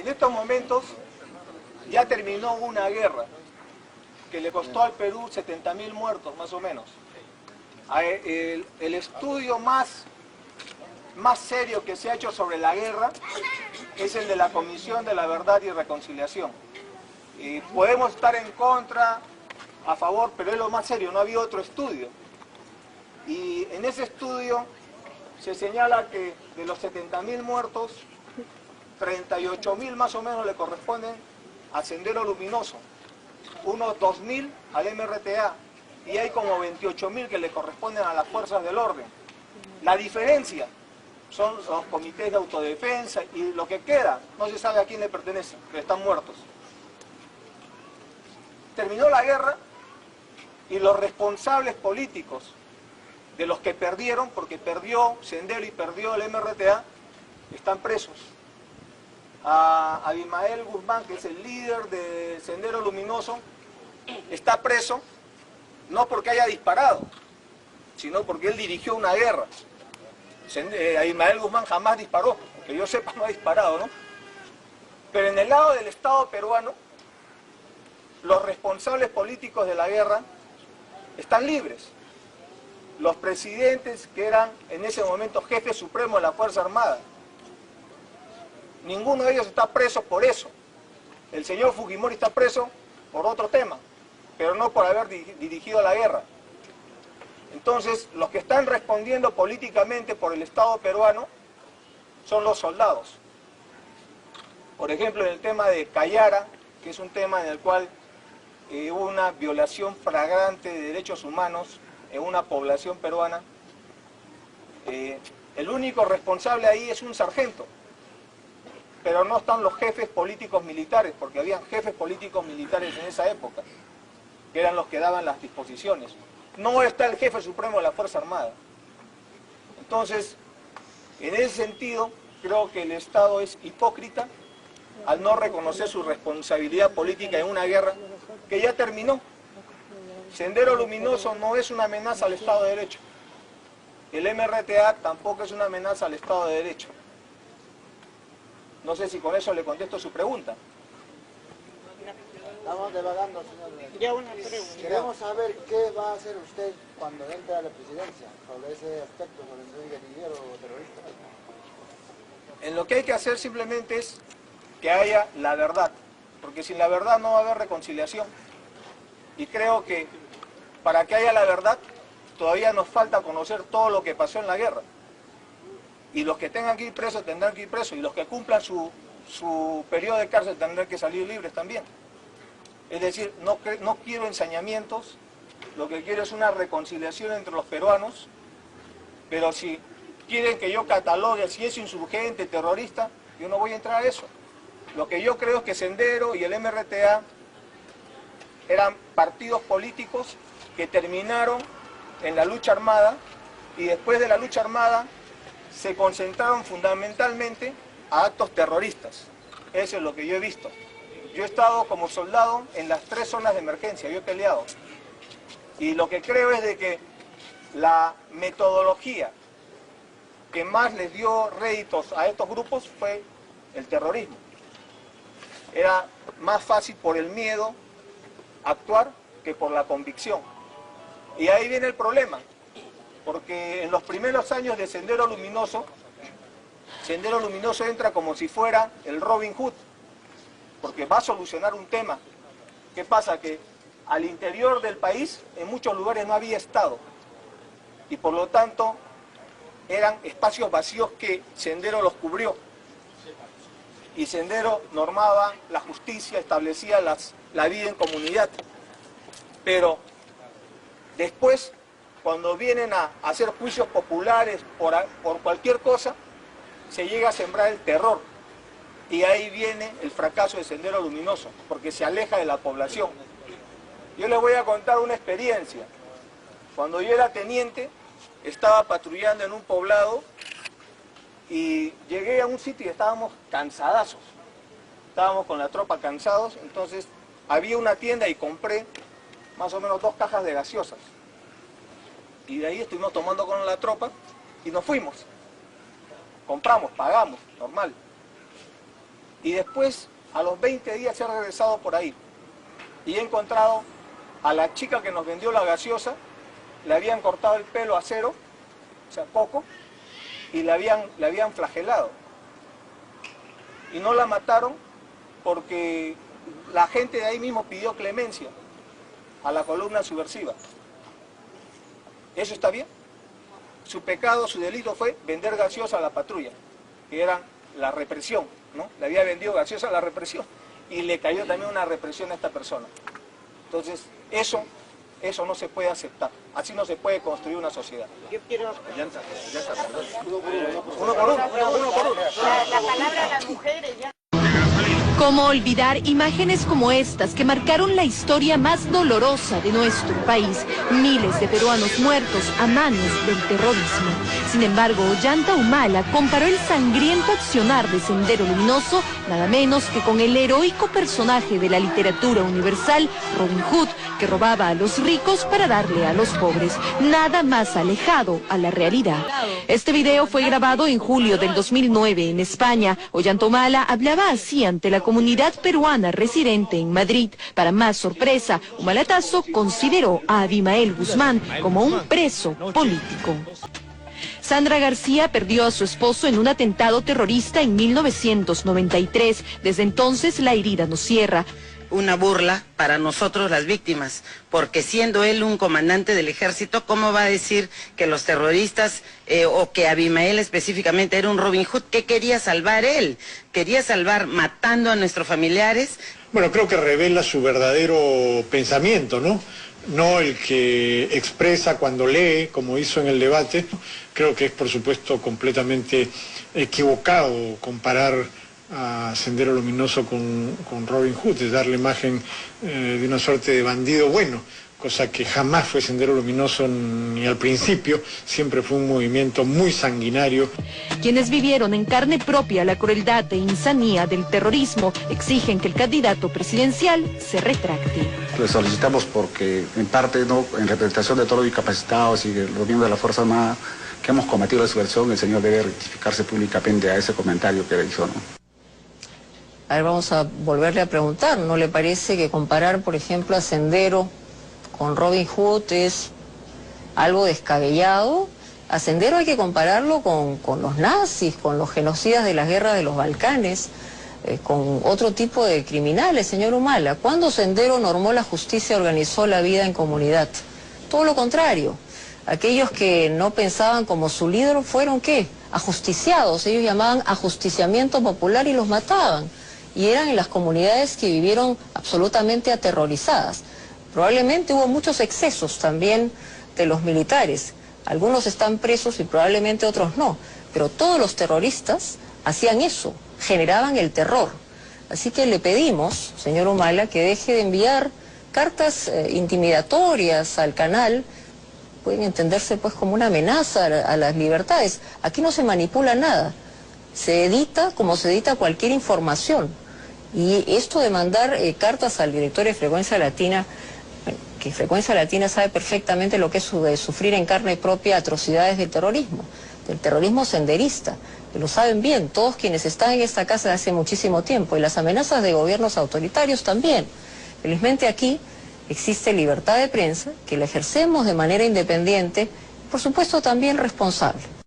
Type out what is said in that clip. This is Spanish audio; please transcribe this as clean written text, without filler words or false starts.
En estos momentos ya terminó una guerra que le costó al Perú 70.000 muertos, más o menos. El estudio más serio que se ha hecho sobre la guerra es el de la Comisión de la Verdad y Reconciliación. Podemos estar en contra, a favor, pero es lo más serio, no había otro estudio. Y en ese estudio se señala que de los 70.000 muertos, 38.000 más o menos le corresponden a Sendero Luminoso, unos 2.000 al MRTA y hay como 28.000 que le corresponden a las fuerzas del orden. La diferencia son los comités de autodefensa y lo que queda no se sabe a quién le pertenece, pero están muertos. Terminó la guerra y los responsables políticos de los que perdieron, porque perdió Sendero y perdió el MRTA, están presos. A Abimael Guzmán, que es el líder de Sendero Luminoso, está preso, no porque haya disparado, sino porque él dirigió una guerra. Abimael Guzmán jamás disparó, que yo sepa no ha disparado, ¿no? Pero en el lado del Estado peruano, los responsables políticos de la guerra están libres. Los presidentes que eran en ese momento jefes supremos de la Fuerza Armada, ninguno de ellos está preso por eso. El señor Fujimori está preso por otro tema, pero no por haber dirigido la guerra. Entonces, los que están respondiendo políticamente por el Estado peruano son los soldados. Por ejemplo, en el tema de Cayara, que es un tema en el cual hubo una violación flagrante de derechos humanos en una población peruana, el único responsable ahí es un sargento. Pero no están los jefes políticos militares, porque había jefes políticos militares en esa época, que eran los que daban las disposiciones. No está el jefe supremo de la Fuerza Armada. Entonces, en ese sentido, creo que el Estado es hipócrita al no reconocer su responsabilidad política en una guerra que ya terminó. Sendero Luminoso no es una amenaza al Estado de Derecho. El MRTA tampoco es una amenaza al Estado de Derecho. No sé si con eso le contesto su pregunta. Estamos devagando, señor. Ya una pregunta. Queremos saber qué va a hacer usted cuando entre a la presidencia sobre ese aspecto, sobre el guerrillero o terrorista. En lo que hay que hacer simplemente es que haya la verdad, porque sin la verdad no va a haber reconciliación. Y creo que para que haya la verdad todavía nos falta conocer todo lo que pasó en la guerra. Y los que tengan que ir presos tendrán que ir presos, y los que cumplan su periodo de cárcel tendrán que salir libres también. Es decir, no quiero ensañamientos, lo que quiero es una reconciliación entre los peruanos, pero si quieren que yo catalogue si es insurgente, terrorista, yo no voy a entrar a eso. Lo que yo creo es que Sendero y el MRTA eran partidos políticos que terminaron en la lucha armada, y después de la lucha armada se concentraron fundamentalmente a actos terroristas. Eso es lo que yo he visto. Yo he estado como soldado en las 3 zonas de emergencia, yo he peleado. Y lo que creo es de que la metodología que más les dio réditos a estos grupos fue el terrorismo. Era más fácil por el miedo actuar que por la convicción. Y ahí viene el problema, porque en los primeros años de Sendero Luminoso entra como si fuera el Robin Hood, porque va a solucionar un tema. ¿Qué pasa? Que al interior del país, en muchos lugares no había Estado, y por lo tanto eran espacios vacíos que Sendero los cubrió. Y Sendero normaba la justicia, establecía la vida en comunidad. Pero después, cuando vienen a hacer juicios populares por cualquier cosa, se llega a sembrar el terror. Y ahí viene el fracaso de Sendero Luminoso, porque se aleja de la población. Yo les voy a contar una experiencia. Cuando yo era teniente, estaba patrullando en un poblado y llegué a un sitio y estábamos cansadazos. Estábamos con la tropa cansados, entonces había una tienda y compré más o menos 2 cajas de gaseosas. Y de ahí estuvimos tomando con la tropa y nos fuimos. Compramos, pagamos, normal. Y después, a los 20 días, he regresado por ahí y he encontrado a la chica que nos vendió la gaseosa. Le habían cortado el pelo a cero, o sea, poco, y la habían flagelado. Y no la mataron porque la gente de ahí mismo pidió clemencia a la columna subversiva. ¿Eso está bien? Su pecado, su delito fue vender gaseosa a la patrulla, que era la represión, ¿no? Le había vendido gaseosa a la represión y le cayó también una represión a esta persona. Entonces, eso no se puede aceptar. Así no se puede construir una sociedad. Yo quiero... Uno por uno. La palabra a las mujeres ya. ¿Cómo olvidar imágenes como estas que marcaron la historia más dolorosa de nuestro país? Miles de peruanos muertos a manos del terrorismo. Sin embargo, Ollanta Humala comparó el sangriento accionar de Sendero Luminoso nada menos que con el heroico personaje de la literatura universal, Robin Hood, que robaba a los ricos para darle a los pobres. Nada más alejado a la realidad. Este video fue grabado en julio del 2009 en España. Ollanta Humala hablaba así ante la comunidad peruana residente en Madrid. Para más sorpresa, Humalatazo consideró a Abimael Guzmán como un preso político. Sandra García perdió a su esposo en un atentado terrorista en 1993. Desde entonces la herida no cierra. Una burla para nosotros las víctimas, porque siendo él un comandante del ejército, ¿cómo va a decir que los terroristas o que Abimael específicamente era un Robin Hood? ¿Qué quería salvar él? ¿Quería salvar matando a nuestros familiares? Bueno, creo que revela su verdadero pensamiento, ¿no? No el que expresa cuando lee, como hizo en el debate. Creo que es, por supuesto, completamente equivocado comparar a Sendero Luminoso con Robin Hood, es darle imagen de una suerte de bandido bueno, cosa que jamás fue Sendero Luminoso ni al principio, siempre fue un movimiento muy sanguinario. Quienes vivieron en carne propia la crueldad e insanía del terrorismo exigen que el candidato presidencial se retracte. Le solicitamos porque, en parte, ¿no?, en representación de todos los discapacitados y de los miembros de la Fuerza Armada que hemos combatido la subversión, el señor debe rectificarse públicamente a ese comentario que le hizo, ¿no? A ver, vamos a volverle a preguntar, ¿no le parece que comparar, por ejemplo, a Sendero con Robin Hood es algo descabellado? A Sendero hay que compararlo con los nazis, con los genocidas de las guerras de los Balcanes, con otro tipo de criminales, señor Humala. ¿Cuándo Sendero normó la justicia, organizó la vida en comunidad? Todo lo contrario. Aquellos que no pensaban como su líder fueron, ¿qué? Ajusticiados. Ellos llamaban ajusticiamiento popular y los mataban. Y eran en las comunidades que vivieron absolutamente aterrorizadas. Probablemente hubo muchos excesos también de los militares. Algunos están presos y probablemente otros no. Pero todos los terroristas hacían eso, generaban el terror. Así que le pedimos, señor Humala, que deje de enviar cartas intimidatorias al canal. Pueden entenderse pues como una amenaza a las libertades. Aquí no se manipula nada. Se edita como se edita cualquier información. Y esto de mandar cartas al directorio de Frecuencia Latina, que Frecuencia Latina sabe perfectamente lo que es de sufrir en carne propia atrocidades del terrorismo senderista, que lo saben bien todos quienes están en esta casa de hace muchísimo tiempo, y las amenazas de gobiernos autoritarios también. Felizmente aquí existe libertad de prensa, que la ejercemos de manera independiente, por supuesto también responsable.